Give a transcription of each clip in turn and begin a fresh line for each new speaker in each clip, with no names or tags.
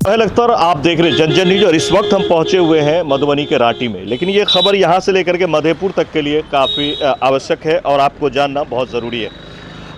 सोहेल अख्तर, आप देख रहे हैं जन न्यूज और इस वक्त हम पहुंचे हुए हैं मधुबनी के रांटी में। लेकिन ये खबर यहां से लेकर के मधेपुर तक के लिए काफ़ी आवश्यक है और आपको जानना बहुत ज़रूरी है।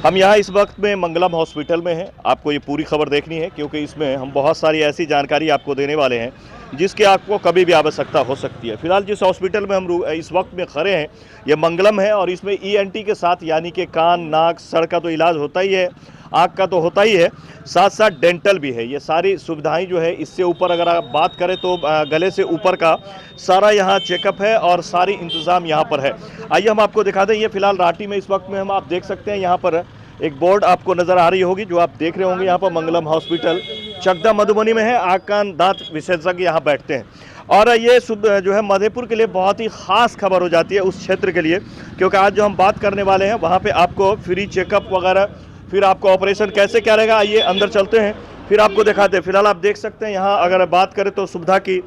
हम यहां इस वक्त में मंगलम हॉस्पिटल में हैं। आपको ये पूरी खबर देखनी है क्योंकि इसमें हम बहुत सारी ऐसी जानकारी आपको देने वाले हैं जिसकी आपको कभी भी आवश्यकता हो सकती है। फिलहाल जिस हॉस्पिटल में हम इस वक्त में खड़े हैं ये मंगलम है और इसमें ENT के साथ यानी कि कान, नाक, सर का तो इलाज होता ही है, आँख का तो होता ही है, साथ साथ डेंटल भी है। ये सारी सुविधाएं जो है, इससे ऊपर अगर आप बात करें तो गले से ऊपर का सारा यहाँ चेकअप है और सारी इंतज़ाम यहाँ पर है। आइए हम आपको दिखा दें। ये फिलहाल रांटी में इस वक्त में हम आप देख सकते हैं यहाँ पर एक बोर्ड आपको नज़र आ रही होगी जो आप देख रहे होंगे। यहाँ पर मंगलम हॉस्पिटल चकदा मधुबनी में है। आँख कान दांत विशेषज्ञ यहाँ बैठते हैं और ये जो है मधेपुर के लिए बहुत ही ख़ास खबर हो जाती है उस क्षेत्र के लिए, क्योंकि आज जो हम बात करने वाले हैं वहाँ पे आपको फ्री चेकअप वगैरह, फिर आपको ऑपरेशन कैसे क्या रहेगा, आइए अंदर चलते हैं फिर आपको दिखाते हैं। फिलहाल आप देख सकते हैं यहाँ अगर बात करें तो सुविधा की,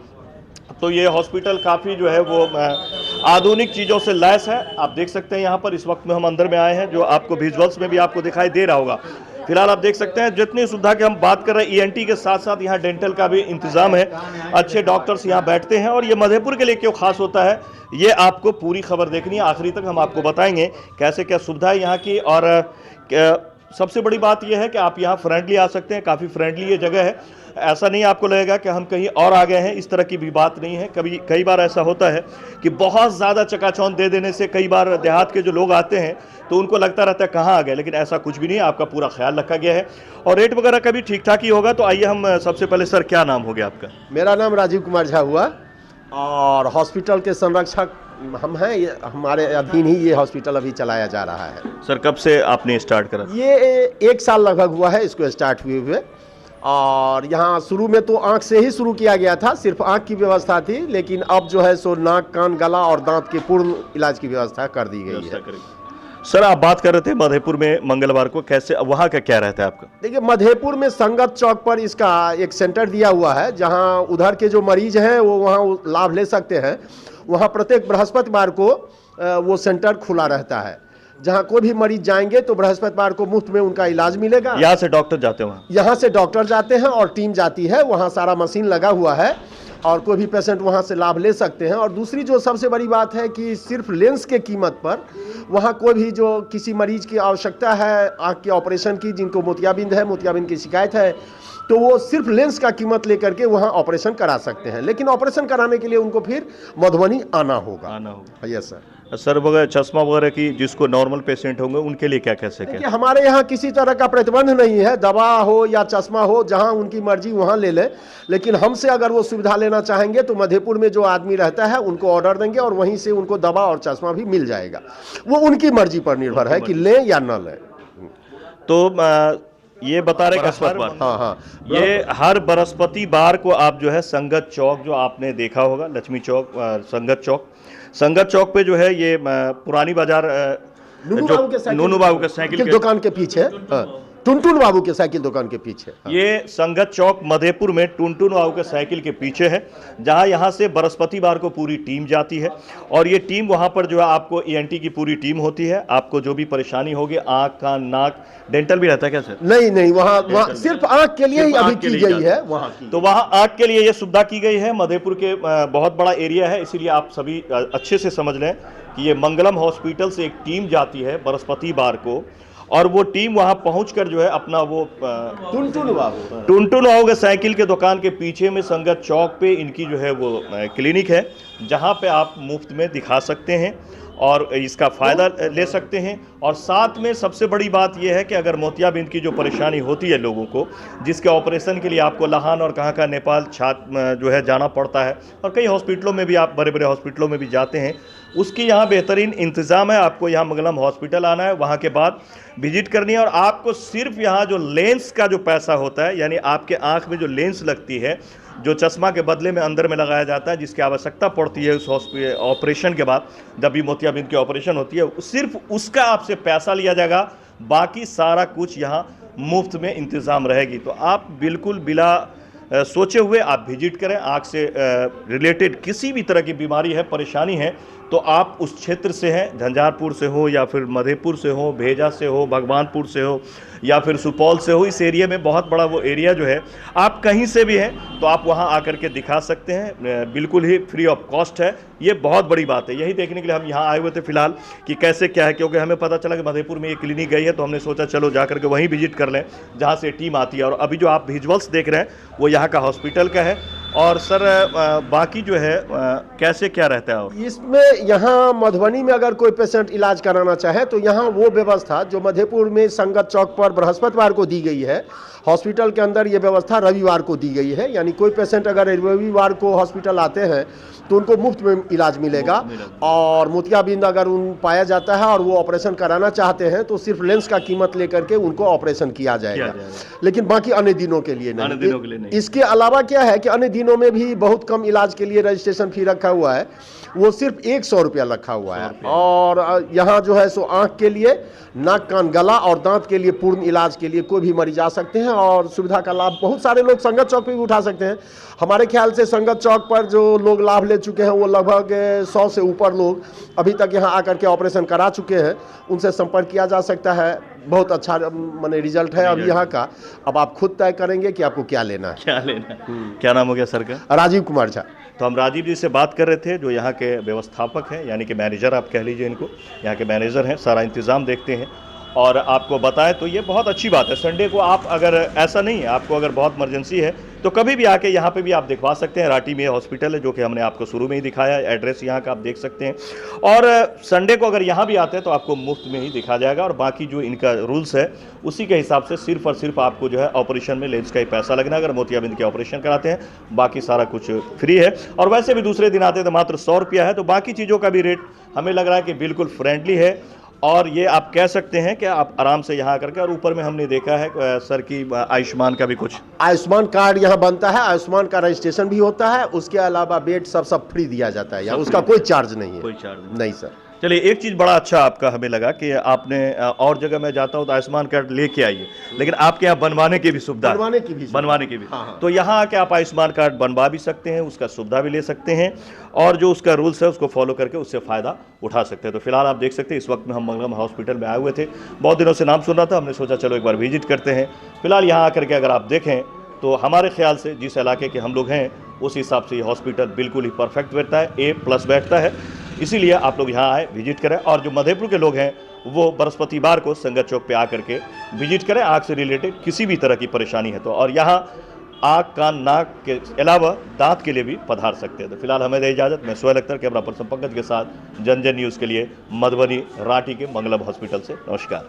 तो ये हॉस्पिटल काफ़ी जो है वो आधुनिक चीज़ों से लैस है। आप देख सकते हैं यहाँ पर इस वक्त में हम अंदर में आए हैं, जो आपको विजुअल्स में भी आपको दिखाई दे रहा होगा। फिलहाल आप देख सकते हैं जितनी सुविधा की हम बात कर रहे हैं, ENT के साथ साथ यहाँ डेंटल का भी इंतजाम है। अच्छे डॉक्टर्स यहाँ बैठते हैं और ये मधेपुर के लिए क्यों खास होता है ये आपको पूरी खबर देखनी है। आखिरी तक हम आपको बताएंगे कैसे क्या सुविधा है यहाँ की। और सबसे बड़ी बात यह है कि आप यहाँ फ्रेंडली आ सकते हैं, काफ़ी फ्रेंडली ये जगह है। ऐसा नहीं आपको लगेगा कि हम कहीं और आ गए हैं, इस तरह की भी बात नहीं है। कई बार ऐसा होता है कि बहुत ज़्यादा चकाचौंध दे देने से कई बार देहात के जो लोग आते हैं तो उनको लगता रहता है कहाँ आ गए, लेकिन ऐसा कुछ भी नहीं है। आपका पूरा ख्याल रखा गया है और रेट वगैरह का भी ठीक ठाक ही होगा। तो आइए हम सबसे पहले, सर क्या नाम हो गया आपका?
मेरा नाम राजीव कुमार झा हुआ और हॉस्पिटल के संरक्षक हम हैं। ये हमारे अधीन ही ये हॉस्पिटल अभी चलाया जा रहा है।
सर कब से आपने स्टार्ट करा?
ये 1 साल लगभग हुआ है इसको स्टार्ट हुए। और यहाँ शुरू में तो आँख से ही शुरू किया गया था, सिर्फ आँख की व्यवस्था थी, लेकिन अब जो है सो नाक, कान, गला और दांत के पूर्ण इलाज की व्यवस्था कर दी गई है।
सर आप बात कर रहे थे मधेपुर में मंगलवार को, कैसे वहाँ का क्या रहता है आपका?
देखिए, मधेपुर में संगत चौक पर इसका एक सेंटर दिया हुआ है जहाँ उधर के जो मरीज हैं वो वहाँ लाभ ले सकते हैं। वहाँ प्रत्येक बृहस्पतिवार को वो सेंटर खुला रहता है, जहाँ कोई भी मरीज जाएंगे तो बृहस्पतिवार को मुफ्त में उनका इलाज मिलेगा।
यहाँ से डॉक्टर जाते हैं वहाँ?
यहाँ से डॉक्टर जाते हैं और टीम जाती है, वहाँ सारा मशीन लगा हुआ है और कोई भी पेशेंट वहाँ से लाभ ले सकते हैं। और दूसरी जो सबसे बड़ी बात है कि सिर्फ लेंस के कीमत पर वहाँ कोई भी जो किसी मरीज की आवश्यकता है आँख के ऑपरेशन की, जिनको मोतियाबिंद है, मोतियाबिंद की शिकायत है, तो वो सिर्फ लेंस का कीमत लेकर के वहाँ ऑपरेशन करा सकते हैं। लेकिन ऑपरेशन कराने के लिए उनको फिर मधुबनी आना होगा। Yes sir.
सर वगैरह चश्मा वगैरह की जिसको नॉर्मल पेशेंट होंगे उनके लिए क्या कैसे क्या?
हमारे यहाँ किसी तरह का प्रतिबंध नहीं है, दवा हो या चश्मा हो, जहाँ उनकी मर्जी वहाँ ले ले। लेकिन हमसे अगर वो सुविधा लेना चाहेंगे तो मधेपुर में जो आदमी रहता है उनको ऑर्डर देंगे और वहीं से उनको दवा और चश्मा भी मिल जाएगा। वो उनकी मर्जी पर निर्भर है कि लें या न लें।
तो ये बता रहे
हाँ,
ये हर बृहस्पतिवार को आप जो है संगत चौक, जो आपने देखा होगा लक्ष्मी चौक, संगत चौक पे जो है ये पुरानी बाजार, नूनू बाबू के साइकिल
दुकान के पीछे, टुनटुन बाबू के साइकिल दुकान के पीछे।
ये संगत चौक मधेपुर में टुनटुन बाबू के साइकिल के पीछे है, जहां यहां से बृहस्पतिवार को पूरी टीम जाती है और ये टीम वहां पर जो है आपको ENT की पूरी टीम होती है। आपको जो भी परेशानी होगी, आंख, कान, नाक, डेंटल भी रहता है क्या सर?
नहीं, वहाँ सिर्फ आंख के लिए ही अभी की गई है वहाँ की।
तो वहाँ आंख के लिए ये सुविधा की गई है। मधेपुर के बहुत बड़ा एरिया है, इसीलिए आप सभी अच्छे से समझ लें कि ये मंगलम हॉस्पिटल से एक टीम जाती है बृहस्पतिवार को और वो टीम वहां पहुंचकर जो है अपना वो
टुनटुन
बाबू के साइकिल के दुकान के पीछे में संगत चौक पे इनकी जो है वो क्लिनिक है, जहां पे आप मुफ्त में दिखा सकते हैं और इसका फ़ायदा ले सकते हैं। और साथ में सबसे बड़ी बात यह है कि अगर मोतियाबिंद की जो परेशानी होती है लोगों को, जिसके ऑपरेशन के लिए आपको लाहौर और कहाँ का नेपाल जो है जाना पड़ता है और कई हॉस्पिटलों में भी आप बड़े बड़े हॉस्पिटलों में भी जाते हैं, उसकी यहाँ बेहतरीन इंतज़ाम है। आपको यहाँ मंगलम हॉस्पिटल आना है, वहाँ के बाद विजिट करनी है और आपको सिर्फ यहाँ जो लेंस का जो पैसा होता है, यानी आपके आँख में जो लेंस लगती है, जो चश्मा के बदले में अंदर में लगाया जाता है, जिसकी आवश्यकता पड़ती है उस ऑपरेशन के बाद, जब भी मोतियाबिंद की ऑपरेशन होती है, सिर्फ उसका आपसे पैसा लिया जाएगा। बाकी सारा कुछ यहाँ मुफ्त में इंतज़ाम रहेगी। तो आप बिल्कुल बिला सोचे हुए आप विजिट करें। आँख से रिलेटेड किसी भी तरह की बीमारी है, परेशानी है, तो आप उस क्षेत्र से हैं, झंझारपुर से हो या फिर मधेपुर से हो, भेजा से हो, भगवानपुर से हो या फिर सुपौल से हो, इस एरिया में बहुत बड़ा वो एरिया जो है, आप कहीं से भी हैं तो आप वहाँ आकर के दिखा सकते हैं, बिल्कुल ही फ्री ऑफ कॉस्ट है। ये बहुत बड़ी बात है, यही देखने के लिए हम यहाँ आए हुए थे फिलहाल कि कैसे क्या है, क्योंकि हमें पता चला कि मधेपुर में ये क्लिनिक गई है, तो हमने सोचा चलो जा करके वहीं विजिट कर लें जहाँ से टीम आती है। और अभी जो आप विजुअल्स देख रहे हैं वो यहाँ का हॉस्पिटल का है। और सर बाकी जो है कैसे क्या रहता है? और
इसमें यहाँ मधुबनी में अगर कोई पेशेंट इलाज कराना चाहे तो यहाँ वो व्यवस्था जो मधेपुर में संगत चौक पर बृहस्पतिवार को दी गई है, हॉस्पिटल के अंदर ये व्यवस्था रविवार को दी गई है। यानी कोई पेशेंट अगर रविवार को हॉस्पिटल आते हैं तो उनको मुफ्त में इलाज मिलेगा। और मोतियाबिंद अगर उन पाया जाता है और वो ऑपरेशन कराना चाहते हैं तो सिर्फ लेंस का कीमत लेकर के उनको ऑपरेशन किया जाएगा, लेकिन बाकी अन्य दिनों के लिए नहीं। इसके अलावा क्या है कि अन्य दिनों में भी बहुत कम इलाज के लिए रजिस्ट्रेशन फी रखा हुआ है, वो सिर्फ 100 रुपया रखा हुआ है। और यहाँ जो है सो आँख के लिए, नाक कान गला और दांत के लिए पूर्ण इलाज के लिए कोई भी मरीज आ सकते हैं और सुविधा का लाभ बहुत सारे लोग संगत चौक पे भी उठा सकते हैं। हमारे ख्याल से संगत चौक पर जो लोग लाभ ले चुके हैं वो लगभग 100 से ऊपर लोग अभी तक यहाँ आकर के ऑपरेशन करा चुके हैं। उनसे संपर्क किया जा सकता है, बहुत अच्छा माने रिजल्ट है अभी यहाँ का। अब आप खुद तय करेंगे कि आपको क्या लेना है।
क्या नाम हो गया सर का?
राजीव कुमार झा।
तो हम राजीव जी से बात कर रहे थे जो यहाँ के व्यवस्थापक हैं, यानी कि मैनेजर आप कह लीजिए इनको, यहाँ के मैनेजर हैं, सारा इंतज़ाम देखते हैं। और आपको बताएं तो ये बहुत अच्छी बात है, संडे को आप अगर ऐसा नहीं है, आपको अगर बहुत इमरजेंसी है तो कभी भी आके यहाँ पे भी आप दिखवा सकते हैं। राटी में हॉस्पिटल है जो कि हमने आपको शुरू में ही दिखाया, एड्रेस यहाँ का आप देख सकते हैं। और संडे को अगर यहाँ भी आते हैं तो आपको मुफ्त में ही दिखा जाएगा। और बाकी जो इनका रूल्स है उसी के हिसाब से सिर्फ और सिर्फ आपको जो है ऑपरेशन में लेंस का ही पैसा लगना, अगर मोतियाबिंद के ऑपरेशन कराते हैं, बाकी सारा कुछ फ्री है। और वैसे भी दूसरे दिन आते हैं तो मात्र 100 रुपया है। तो बाकी चीज़ों का भी रेट हमें लग रहा है कि बिल्कुल फ्रेंडली है। और ये आप कह सकते हैं कि आप आराम से यहाँ करके, और ऊपर में हमने देखा है सर की आयुष्मान का भी कुछ
आयुष्मान कार्ड यहाँ बनता है, आयुष्मान का रजिस्ट्रेशन भी होता है। उसके अलावा बेड सब फ्री दिया जाता है, उसका कोई चार्ज नहीं है।
कोई चार्ज
नहीं सर।
चलिए, एक चीज़ बड़ा अच्छा आपका हमें लगा कि आपने और जगह में जाता हूँ तो आयुष्मान कार्ड लेके आइए, लेकिन आपके यहाँ बनवाने की भी सुविधा, बनवाने की भी
हाँ।
तो यहाँ आके आप आयुष्मान कार्ड बनवा भी सकते हैं, उसका सुविधा भी ले सकते हैं और जो उसका रूल्स है उसको फॉलो करके उससे फ़ायदा उठा सकते हैं। तो फिलहाल आप देख सकते हैं इस वक्त में हम मंगलम हॉस्पिटल में आए हुए थे, बहुत दिनों से नाम सुन रहा था, हमने सोचा चलो एक बार विजिट करते हैं। फिलहाल यहाँ आकर के अगर आप देखें तो हमारे ख्याल से जिस इलाके के हम लोग हैं उस हिसाब से ये हॉस्पिटल बिल्कुल ही परफेक्ट बैठता है, A+ बैठता है। इसीलिए आप लोग यहाँ आए, विजिट करें। और जो मधेपुर के लोग हैं वो बृहस्पतिवार को संगत चौक पे आकर के विजिट करें। आँख से रिलेटेड किसी भी तरह की परेशानी है तो, और यहाँ आँख कान नाक के अलावा दांत के लिए भी पधार सकते हैं। तो फिलहाल हमें दे इजाज़त। मैं सोहेल अख्तर, कैमरा पर्सन पंकज के साथ, जन न्यूज़ के लिए मधुबनी राटी के मंगलम हॉस्पिटल से। नमस्कार।